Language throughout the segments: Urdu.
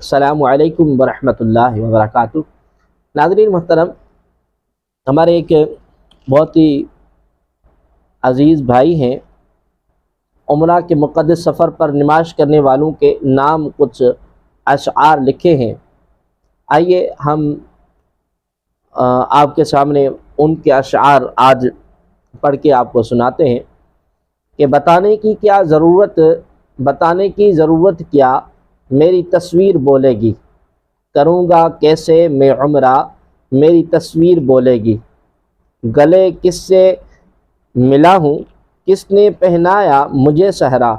السلام علیکم ورحمۃ اللہ وبرکاتہ۔ ناظرین محترم، ہمارے ایک بہت ہی عزیز بھائی ہیں، عمرہ کے مقدس سفر پر نمائش کرنے والوں کے نام کچھ اشعار لکھے ہیں۔ آئیے ہم آپ کے سامنے ان کے اشعار آج پڑھ کے آپ کو سناتے ہیں کہ بتانے کی ضرورت کیا میری تصویر بولے گی، کروں گا کیسے میں عمرہ میری تصویر بولے گی، گلے کس سے ملا ہوں کس نے پہنایا مجھے صحرا،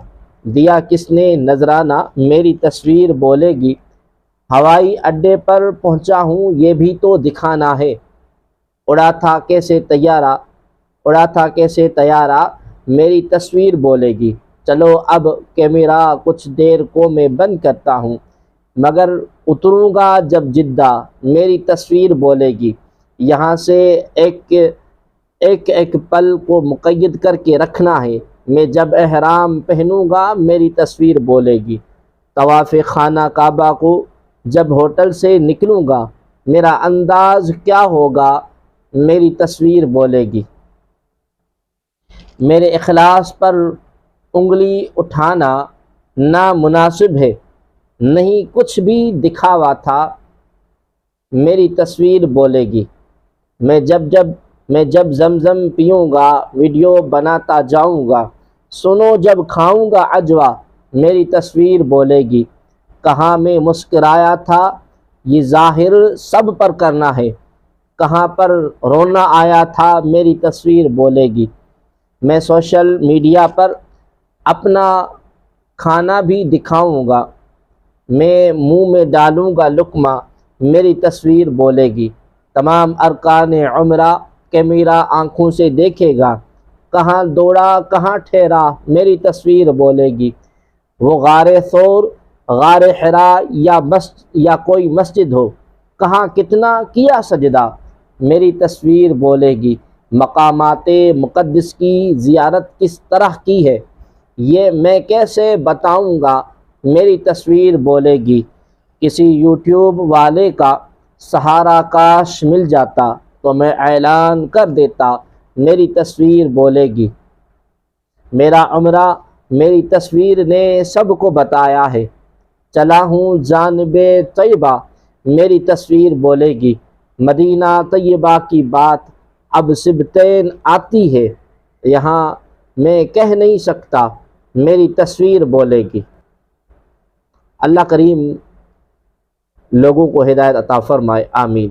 دیا کس نے نذرانہ میری تصویر بولے گی، ہوائی اڈے پر پہنچا ہوں یہ بھی تو دکھانا ہے، اڑا تھا کیسے طیارہ میری تصویر بولے گی، چلو اب کیمرہ کچھ دیر کو میں بند کرتا ہوں، مگر اتروں گا جب جدہ میری تصویر بولے گی، یہاں سے ایک پل کو مقید کر کے رکھنا ہے، میں جب احرام پہنوں گا میری تصویر بولے گی، طواف خانہ کعبہ کو جب ہوٹل سے نکلوں گا میرا انداز کیا ہوگا میری تصویر بولے گی، میرے اخلاص پر انگلی اٹھانا نامناسب ہے، نہیں کچھ بھی دکھاوا تھا میری تصویر بولے گی، میں جب زمزم پیوں گا ویڈیو بناتا جاؤں گا، سنو جب کھاؤں گا عجوہ میری تصویر بولے گی، کہاں میں مسکرایا تھا یہ ظاہر سب پر کرنا ہے، کہاں پر رونا آیا تھا میری تصویر بولے گی، میں سوشل میڈیا پر اپنا کھانا بھی دکھاؤں گا، میں منہ میں ڈالوں گا لقمہ میری تصویر بولے گی، تمام ارکان عمرہ کیمرہ آنکھوں سے دیکھے گا، کہاں دوڑا کہاں ٹھہرا میری تصویر بولے گی، وہ غار ثور غار حرا یا کوئی مسجد ہو، کہاں کتنا کیا سجدہ میری تصویر بولے گی، مقامات مقدس کی زیارت کس طرح کی ہے یہ میں کیسے بتاؤں گا میری تصویر بولے گی، کسی یوٹیوب والے کا سہارا کاش مل جاتا تو میں اعلان کر دیتا میری تصویر بولے گی، میرا عمرہ میری تصویر نے سب کو بتایا ہے، چلا ہوں جانب طیبہ میری تصویر بولے گی، مدینہ طیبہ کی بات اب سبتین آتی ہے، یہاں میں کہہ نہیں سکتا میری تصویر بولے گی۔ اللہ کریم لوگوں کو ہدایت عطا فرمائے، آمین۔